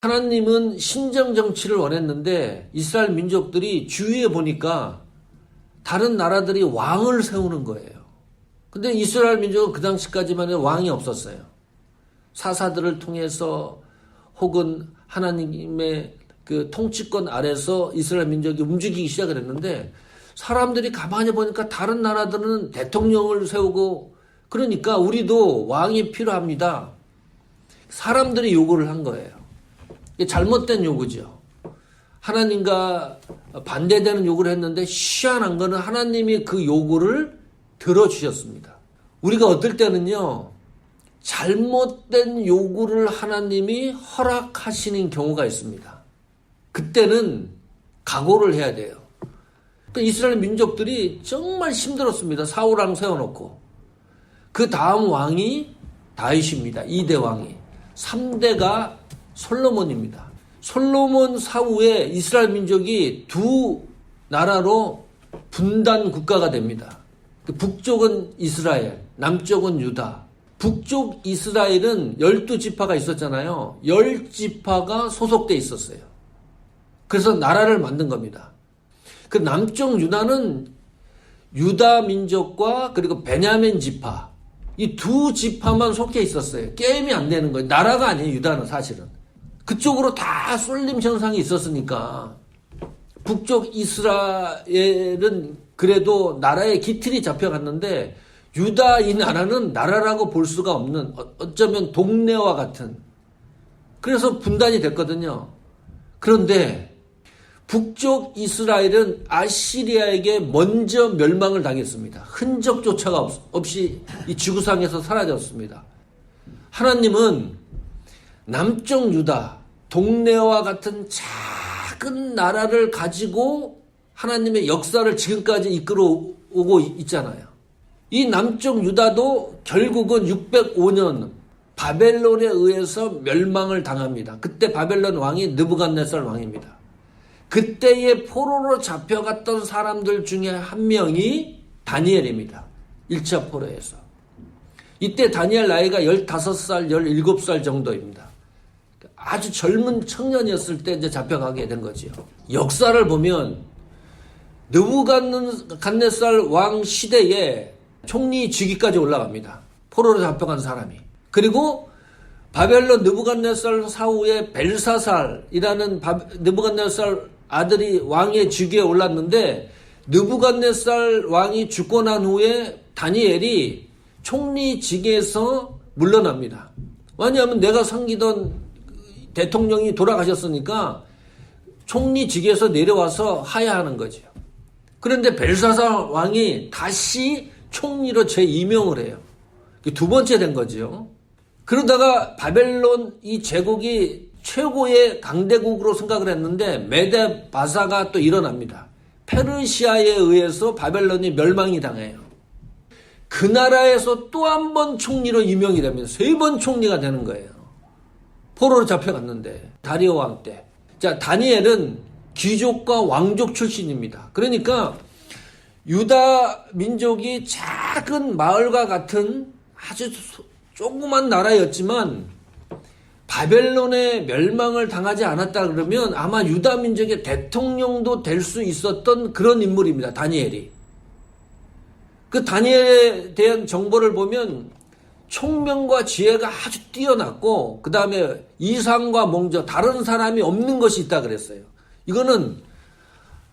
하나님은 신정 정치를 원했는데 이스라엘 민족들이 주위에 보니까 다른 나라들이 왕을 세우는 거예요. 근데 이스라엘 민족은 그 당시까지만 해도 왕이 없었어요. 사사들을 통해서 혹은 하나님의 그 통치권 아래서 이스라엘 민족이 움직이기 시작을 했는데 사람들이 가만히 보니까 다른 나라들은 대통령을 세우고 그러니까 우리도 왕이 필요합니다. 사람들이 요구를 한 거예요. 이게 잘못된 요구죠. 하나님과 반대되는 요구를 했는데 희한한 거는 하나님이 그 요구를 들어주셨습니다. 우리가 어떨 때는요, 잘못된 요구를 하나님이 허락하시는 경우가 있습니다. 그때는 각오를 해야 돼요. 그러니까 이스라엘 민족들이 정말 힘들었습니다. 사울왕 세워놓고. 그 다음 왕이 다윗입니다. 2대 왕이. 3대가 솔로몬입니다. 솔로몬 사후에 이스라엘 민족이 두 나라로 분단 국가가 됩니다. 북쪽은 이스라엘, 남쪽은 유다. 북쪽 이스라엘은 12지파가 있었잖아요. 10지파가 소속돼 있었어요. 그래서 나라를 만든 겁니다. 그 남쪽 유다는 유다 민족과 그리고 베냐민 지파, 이 두 지파만 속해 있었어요. 게임이 안 되는 거예요. 나라가 아니에요, 유다는 사실은. 그쪽으로 다 쏠림 현상이 있었으니까 북쪽 이스라엘은 그래도 나라의 기틀이 잡혀갔는데 유다 이 나라는 나라라고 볼 수가 없는 어쩌면 동네와 같은, 그래서 분단이 됐거든요. 그런데 북쪽 이스라엘은 아시리아에게 먼저 멸망을 당했습니다. 흔적조차가 없이 이 지구상에서 사라졌습니다. 하나님은 남쪽 유다, 동네와 같은 작은 나라를 가지고 하나님의 역사를 지금까지 이끌어오고 있잖아요. 이 남쪽 유다도 결국은 605년 바벨론에 의해서 멸망을 당합니다. 그때 바벨론 왕이 느부갓네살 왕입니다. 그때의 포로로 잡혀갔던 사람들 중에 한 명이 다니엘입니다. 1차 포로에서. 이때 다니엘 나이가 15살, 17살 정도입니다. 아주 젊은 청년이었을 때 이제 잡혀가게 된 거죠. 역사를 보면 느부갓네살 왕 시대에 총리 직위까지 올라갑니다. 포로로 잡혀간 사람이. 그리고 바벨론 느부갓네살 사후에 벨사살이라는 느부갓네살 아들이 왕의 직위에 올랐는데 느부갓네살 왕이 죽고 난 후에 다니엘이 총리직에서 물러납니다. 왜냐하면 내가 섬기던 대통령이 돌아가셨으니까 총리직에서 내려와서 하야하는 거죠. 그런데 벨사살 왕이 다시 총리로 재임명을 해요. 두 번째 된 거죠. 그러다가 바벨론 이 제국이 최고의 강대국으로 생각을 했는데 메데 바사가 또 일어납니다. 페르시아에 의해서 바벨론이 멸망이 당해요. 그 나라에서 또 한 번 총리로 임명이 됩니다. 3번 총리가 되는 거예요. 포로로 잡혀갔는데 다리오 왕 때. 자, 다니엘은 귀족과 왕족 출신입니다. 그러니까 유다 민족이 작은 마을과 같은 아주 조그만 나라였지만 바벨론의 멸망을 당하지 않았다 그러면 아마 유다 민족의 대통령도 될 수 있었던 그런 인물입니다. 다니엘이. 그 다니엘에 대한 정보를 보면 총명과 지혜가 아주 뛰어났고 그 다음에 이상과 몽저, 다른 사람이 없는 것이 있다 그랬어요. 이거는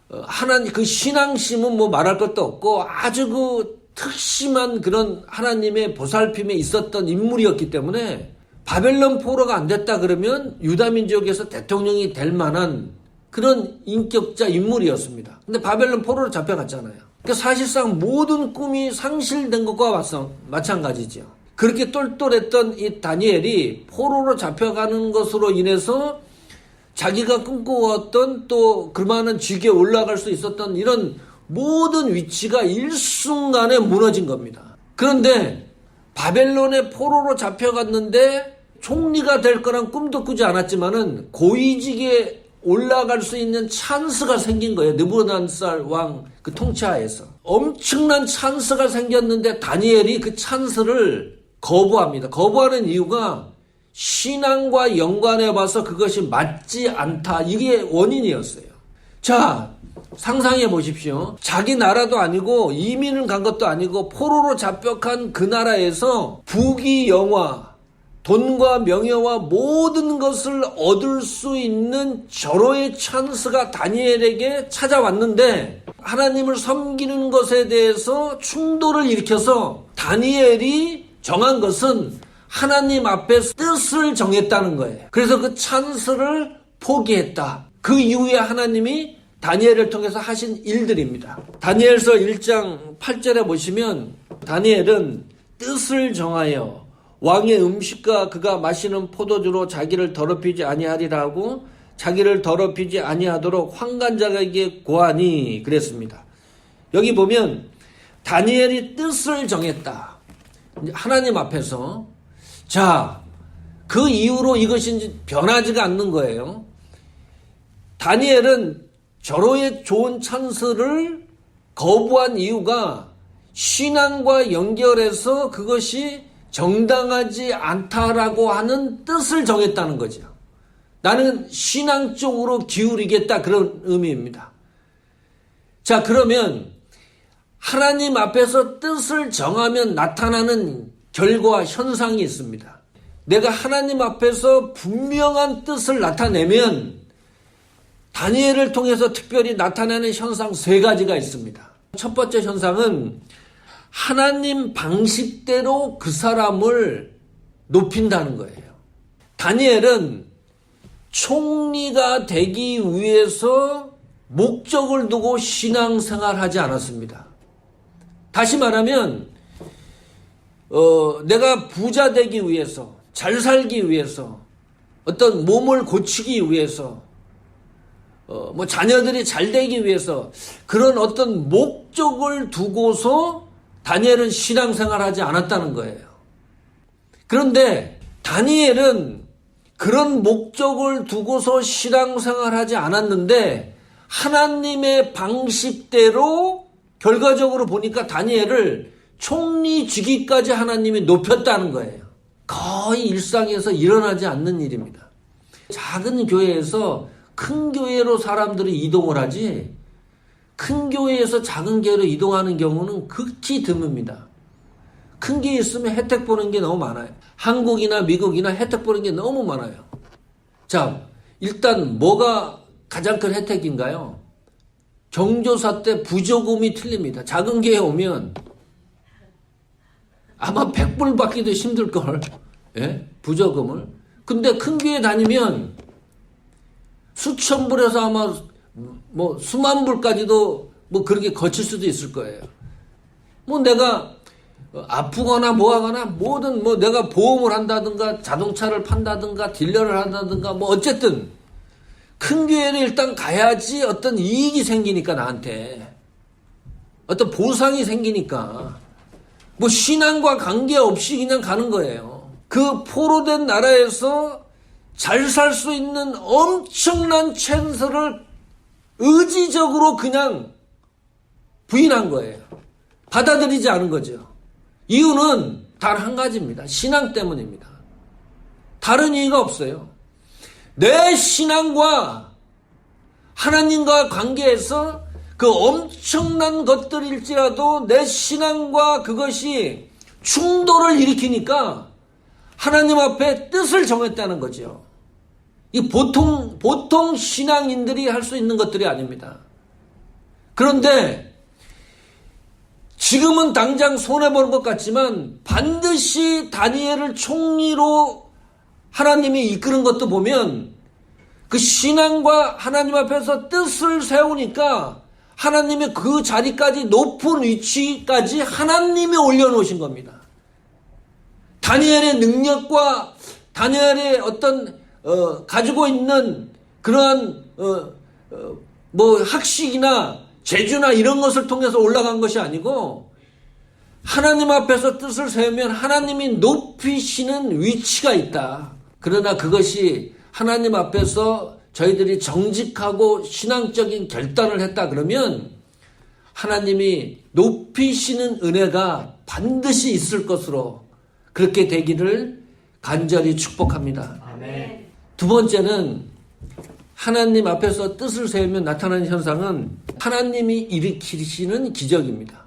하나님 그 신앙심은 뭐 말할 것도 없고 아주 그 특심한 그런 하나님의 보살핌에 있었던 인물이었기 때문에 바벨론 포로가 안 됐다 그러면 유다 민족에서 대통령이 될 만한 그런 인격자 인물이었습니다. 근데 바벨론 포로로 잡혀갔잖아요. 그러니까 사실상 모든 꿈이 상실된 것과 마찬가지죠. 그렇게 똘똘했던 이 다니엘이 포로로 잡혀가는 것으로 인해서 자기가 꿈꿔왔던 또 그만한 직위에 올라갈 수 있었던 이런 모든 위치가 일순간에 무너진 겁니다. 그런데 바벨론의 포로로 잡혀갔는데 총리가 될 거란 꿈도 꾸지 않았지만은 고위직에 올라갈 수 있는 찬스가 생긴 거예요. 느부갓네살 왕 그 통치하에서. 엄청난 찬스가 생겼는데 다니엘이 그 찬스를 거부합니다. 거부하는 이유가 신앙과 연관해 봐서 그것이 맞지 않다. 이게 원인이었어요. 자, 상상해 보십시오. 자기 나라도 아니고 이민을 간 것도 아니고 포로로 잡혀간 그 나라에서 부귀영화, 돈과 명예와 모든 것을 얻을 수 있는 절호의 찬스가 다니엘에게 찾아왔는데 하나님을 섬기는 것에 대해서 충돌을 일으켜서 다니엘이 정한 것은 하나님 앞에 뜻을 정했다는 거예요. 그래서 그 찬스를 포기했다. 그 이후에 하나님이 다니엘을 통해서 하신 일들입니다. 다니엘서 1장 8절에 보시면 다니엘은 뜻을 정하여 왕의 음식과 그가 마시는 포도주로 자기를 더럽히지 아니하리라 하고 자기를 더럽히지 아니하도록 환관자에게 고하니 그랬습니다. 여기 보면 다니엘이 뜻을 정했다. 하나님 앞에서. 자, 그 이후로 이것이 변하지가 않는 거예요. 다니엘은 절호의 좋은 찬스를 거부한 이유가 신앙과 연결해서 그것이 정당하지 않다라고 하는 뜻을 정했다는 거죠. 나는 신앙 쪽으로 기울이겠다, 그런 의미입니다. 자, 그러면 하나님 앞에서 뜻을 정하면 나타나는 결과, 현상이 있습니다. 내가 하나님 앞에서 분명한 뜻을 나타내면 다니엘을 통해서 특별히 나타나는 현상 3가지가 있습니다. 첫 번째 현상은 하나님 방식대로 그 사람을 높인다는 거예요. 다니엘은 총리가 되기 위해서 목적을 두고 신앙생활하지 않았습니다. 다시 말하면 내가 부자 되기 위해서, 잘 살기 위해서, 어떤 몸을 고치기 위해서, 자녀들이 잘 되기 위해서 그런 어떤 목적을 두고서 다니엘은 신앙생활하지 않았다는 거예요. 그런데 다니엘은 그런 목적을 두고서 신앙생활하지 않았는데 하나님의 방식대로 결과적으로 보니까 다니엘을 총리 직위까지 하나님이 높였다는 거예요. 거의 일상에서 일어나지 않는 일입니다. 작은 교회에서 큰 교회로 사람들이 이동을 하지 큰 교회에서 작은 교회로 이동하는 경우는 극히 드뭅니다. 큰 게 있으면 혜택 보는 게 너무 많아요. 한국이나 미국이나 혜택 보는 게 너무 많아요. 자, 일단 뭐가 가장 큰 혜택인가요? 경조사 때 부조금이 틀립니다. 작은 교회에 오면 아마 100불 받기도 힘들걸. 예? 부조금을. 근데 큰 교회 다니면 수천 불에서 아마 수만 불까지도 그렇게 거칠 수도 있을 거예요. 내가 아프거나 뭐하거나 뭐든 내가 보험을 한다든가 자동차를 판다든가 딜러를 한다든가 어쨌든 큰 교회를 일단 가야지 어떤 이익이 생기니까 나한테 어떤 보상이 생기니까 신앙과 관계없이 그냥 가는 거예요. 그 포로된 나라에서 잘 살 수 있는 엄청난 찬스를 의지적으로 그냥 부인한 거예요. 받아들이지 않은 거죠. 이유는 단 한 가지입니다. 신앙 때문입니다. 다른 이유가 없어요. 내 신앙과 하나님과 관계에서 그 엄청난 것들일지라도 내 신앙과 그것이 충돌을 일으키니까 하나님 앞에 뜻을 정했다는 거죠. 이 보통 신앙인들이 할 수 있는 것들이 아닙니다. 그런데 지금은 당장 손해보는 것 같지만 반드시 다니엘을 총리로 하나님이 이끄는 것도 보면 그 신앙과 하나님 앞에서 뜻을 세우니까 하나님의 그 자리까지 높은 위치까지 하나님이 올려놓으신 겁니다. 다니엘의 능력과 다니엘의 어떤 가지고 있는 그러한 학식이나 재주나 이런 것을 통해서 올라간 것이 아니고 하나님 앞에서 뜻을 세우면 하나님이 높이시는 위치가 있다. 그러나 그것이 하나님 앞에서 저희들이 정직하고 신앙적인 결단을 했다 그러면 하나님이 높이시는 은혜가 반드시 있을 것으로 그렇게 되기를 간절히 축복합니다. 아멘. 두 번째는 하나님 앞에서 뜻을 세우면 나타나는 현상은 하나님이 일으키시는 기적입니다.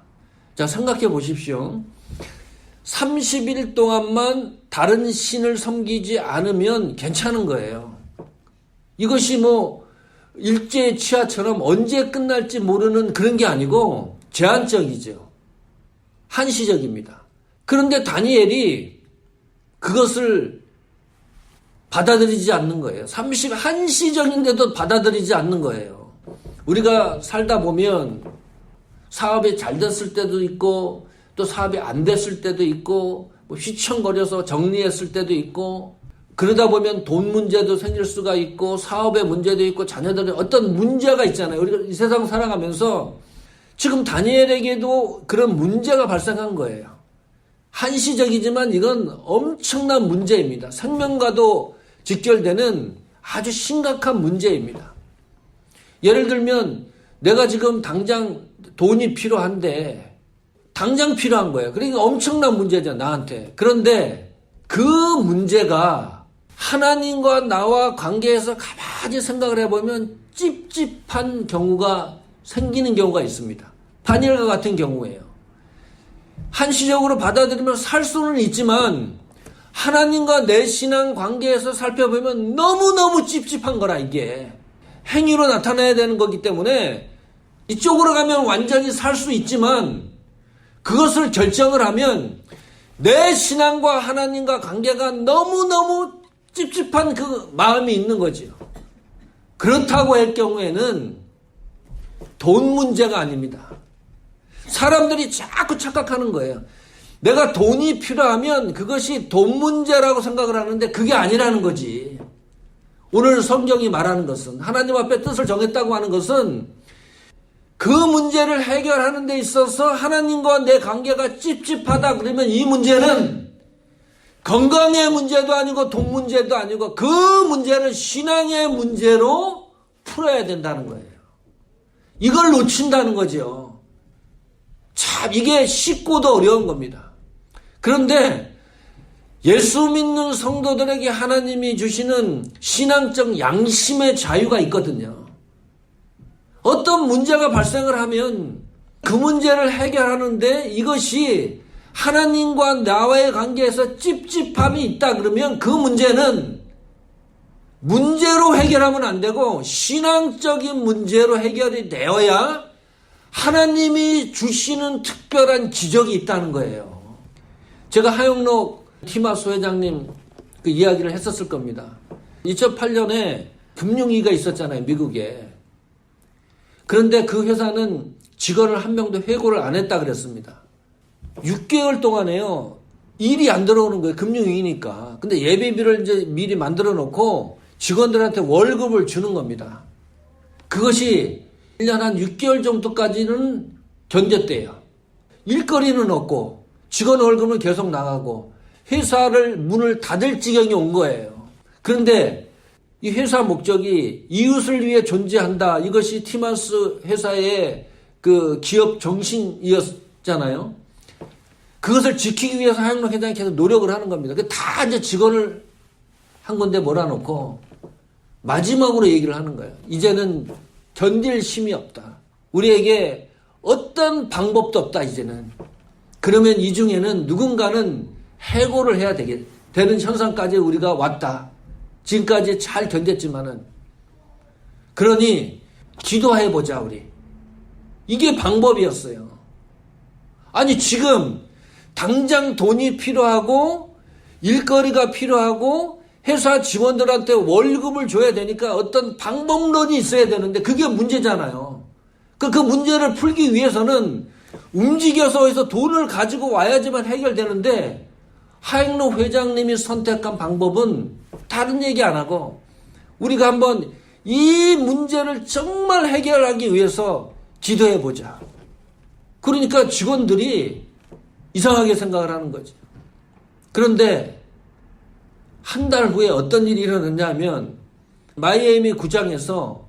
자, 생각해 보십시오. 30일 동안만 다른 신을 섬기지 않으면 괜찮은 거예요. 이것이 뭐 일제 치하처럼 언제 끝날지 모르는 그런 게 아니고 제한적이죠. 한시적입니다. 그런데 다니엘이 그것을 받아들이지 않는 거예요. 31시적인데도 받아들이지 않는 거예요. 우리가 살다 보면 사업이 잘 됐을 때도 있고 또 사업이 안 됐을 때도 있고 뭐 휘청거려서 정리했을 때도 있고 그러다 보면 돈 문제도 생길 수가 있고 사업의 문제도 있고 자녀들의 어떤 문제가 있잖아요. 우리가 이 세상 살아가면서 지금 다니엘에게도 그런 문제가 발생한 거예요. 한시적이지만 이건 엄청난 문제입니다. 생명과도 직결되는 아주 심각한 문제입니다. 예를 들면 내가 지금 당장 돈이 필요한데 당장 필요한 거예요. 그러니까 엄청난 문제죠, 나한테. 그런데 그 문제가 하나님과 나와 관계에서 가만히 생각을 해보면 찝찝한 경우가 생기는 경우가 있습니다. 다니엘과 같은 경우에요. 한시적으로 받아들이면 살 수는 있지만 하나님과 내 신앙 관계에서 살펴보면 너무너무 찝찝한 거라 이게. 행위로 나타나야 되는 거기 때문에 이쪽으로 가면 완전히 살 수 있지만 그것을 결정을 하면 내 신앙과 하나님과 관계가 너무너무 찝찝한 그 마음이 있는 거지요. 그렇다고 할 경우에는 돈 문제가 아닙니다. 사람들이 자꾸 착각하는 거예요. 내가 돈이 필요하면 그것이 돈 문제라고 생각을 하는데 그게 아니라는 거지. 오늘 성경이 말하는 것은 하나님 앞에 뜻을 정했다고 하는 것은 그 문제를 해결하는 데 있어서 하나님과 내 관계가 찝찝하다 그러면 이 문제는 건강의 문제도 아니고 돈 문제도 아니고 그 문제는 신앙의 문제로 풀어야 된다는 거예요. 이걸 놓친다는 거죠. 참 이게 쉽고도 어려운 겁니다. 그런데 예수 믿는 성도들에게 하나님이 주시는 신앙적 양심의 자유가 있거든요. 어떤 문제가 발생을 하면 그 문제를 해결하는데 이것이 하나님과 나와의 관계에서 찝찝함이 있다 그러면 그 문제는 문제로 해결하면 안 되고 신앙적인 문제로 해결이 되어야 하나님이 주시는 특별한 기적이 있다는 거예요. 제가 하영록 티마스 회장님 그 이야기를 했었을 겁니다. 2008년에 금융위기가 있었잖아요, 미국에. 그런데 그 회사는 직원을 한 명도 해고를 안 했다 그랬습니다. 6개월 동안에요. 일이 안 들어오는 거예요. 금융위기니까. 근데 예비비를 이제 미리 만들어 놓고 직원들한테 월급을 주는 겁니다. 그것이 1년 한 6개월 정도까지는 견뎠대요. 일거리는 없고 직원 월급은 계속 나가고 회사를 문을 닫을 지경이 온 거예요. 그런데 이 회사 목적이 이웃을 위해 존재한다. 이것이 티마스 회사의 그 기업 정신이었잖아요. 그것을 지키기 위해서 하영록 회장이 계속 노력을 하는 겁니다. 다 이제 직원을 한 건데 몰아놓고 마지막으로 얘기를 하는 거예요. 이제는 견딜 힘이 없다. 우리에게 어떤 방법도 없다, 이제는. 그러면 이 중에는 누군가는 해고를 해야 되는 현상까지 우리가 왔다. 지금까지 잘 견뎠지만은. 그러니 기도해보자, 우리. 이게 방법이었어요. 아니, 지금 당장 돈이 필요하고 일거리가 필요하고 회사 직원들한테 월급을 줘야 되니까 어떤 방법론이 있어야 되는데 그게 문제잖아요. 그 문제를 풀기 위해서는 움직여서 해서 돈을 가지고 와야지만 해결되는데 하영록 회장님이 선택한 방법은 다른 얘기 안 하고 우리가 한번 이 문제를 정말 해결하기 위해서 기도해보자. 그러니까 직원들이 이상하게 생각을 하는 거죠. 그런데 한 달 후에 어떤 일이 일어났냐면 마이애미 구장에서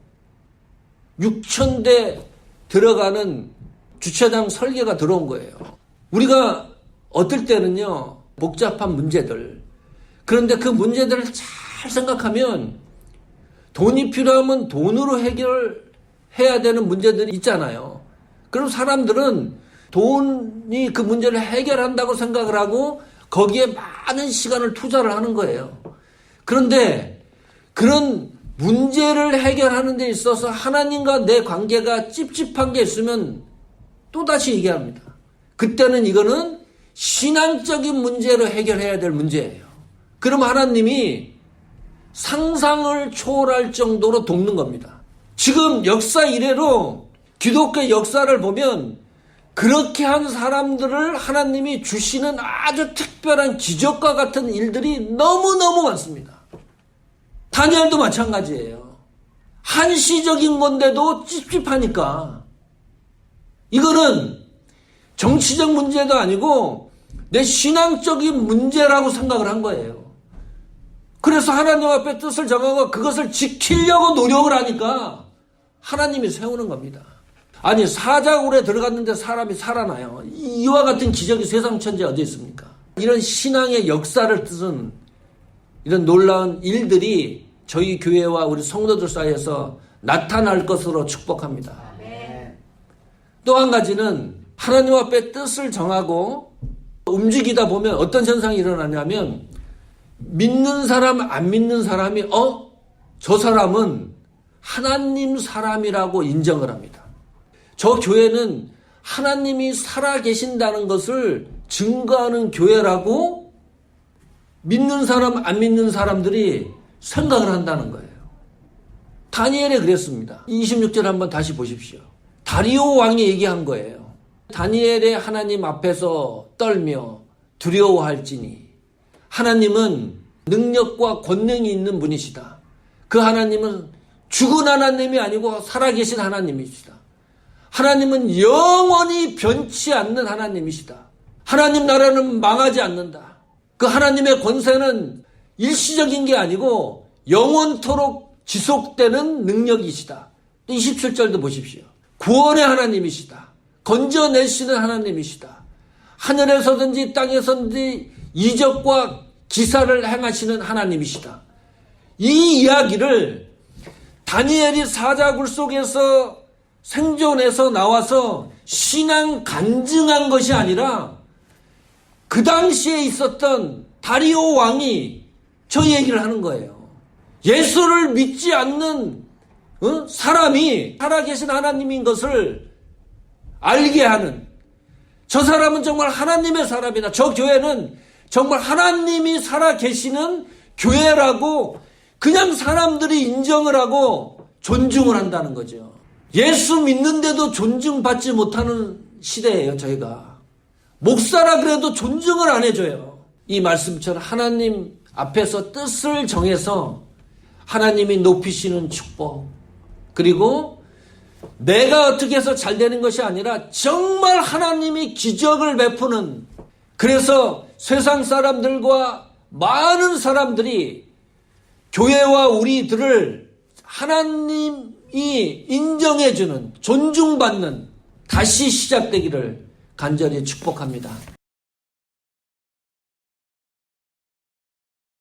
6,000대 들어가는 주차장 설계가 들어온 거예요. 우리가 어떨 때는요, 복잡한 문제들, 그런데 그 문제들을 잘 생각하면 돈이 필요하면 돈으로 해결해야 되는 문제들이 있잖아요. 그럼 사람들은 돈이 그 문제를 해결한다고 생각을 하고 거기에 많은 시간을 투자를 하는 거예요. 그런데 그런 문제를 해결하는 데 있어서 하나님과 내 관계가 찝찝한 게 있으면 또다시 얘기합니다. 그때는 이거는 신앙적인 문제로 해결해야 될 문제예요. 그럼 하나님이 상상을 초월할 정도로 돕는 겁니다. 지금 역사 이래로 기독교 역사를 보면 그렇게 한 사람들을 하나님이 주시는 아주 특별한 기적과 같은 일들이 너무너무 많습니다. 다니엘도 마찬가지예요. 한시적인 건데도 찝찝하니까 이거는 정치적 문제도 아니고 내 신앙적인 문제라고 생각을 한 거예요. 그래서 하나님 앞에 뜻을 정하고 그것을 지키려고 노력을 하니까 하나님이 세우는 겁니다. 아니 사자굴에 들어갔는데 사람이 살아나요. 이와 같은 기적이 세상 천지에 어디 있습니까? 이런 신앙의 역사를 뜻은 이런 놀라운 일들이 저희 교회와 우리 성도들 사이에서 나타날 것으로 축복합니다. 또 한 가지는 하나님 앞에 뜻을 정하고 움직이다 보면 어떤 현상이 일어나냐면 믿는 사람 안 믿는 사람이 저 사람은 하나님 사람이라고 인정을 합니다. 저 교회는 하나님이 살아계신다는 것을 증거하는 교회라고 믿는 사람 안 믿는 사람들이 생각을 한다는 거예요. 다니엘에 그랬습니다. 26절 한번 다시 보십시오. 다리오 왕이 얘기한 거예요. 다니엘의 하나님 앞에서 떨며 두려워할지니 하나님은 능력과 권능이 있는 분이시다. 그 하나님은 죽은 하나님이 아니고 살아계신 하나님이시다. 하나님은 영원히 변치 않는 하나님이시다. 하나님 나라는 망하지 않는다. 그 하나님의 권세는 일시적인 게 아니고 영원토록 지속되는 능력이시다. 27절도 보십시오. 구원의 하나님이시다. 건져내시는 하나님이시다. 하늘에서든지 땅에서든지 이적과 기사를 행하시는 하나님이시다. 이 이야기를 다니엘이 사자굴 속에서 생존해서 나와서 신앙 간증한 것이 아니라 그 당시에 있었던 다리오 왕이 저 얘기를 하는 거예요. 예수를 믿지 않는 사람이 살아계신 하나님인 것을 알게 하는, 저 사람은 정말 하나님의 사람이다. 저 교회는 정말 하나님이 살아계시는 교회라고 그냥 사람들이 인정을 하고 존중을 한다는 거죠. 예수 믿는데도 존중받지 못하는 시대예요, 저희가. 목사라 그래도 존중을 안 해줘요. 이 말씀처럼 하나님 앞에서 뜻을 정해서 하나님이 높이시는 축복, 그리고 내가 어떻게 해서 잘 되는 것이 아니라 정말 하나님이 기적을 베푸는, 그래서 세상 사람들과 많은 사람들이 교회와 우리들을 하나님이 인정해주는, 존중받는 다시 시작되기를 간절히 축복합니다.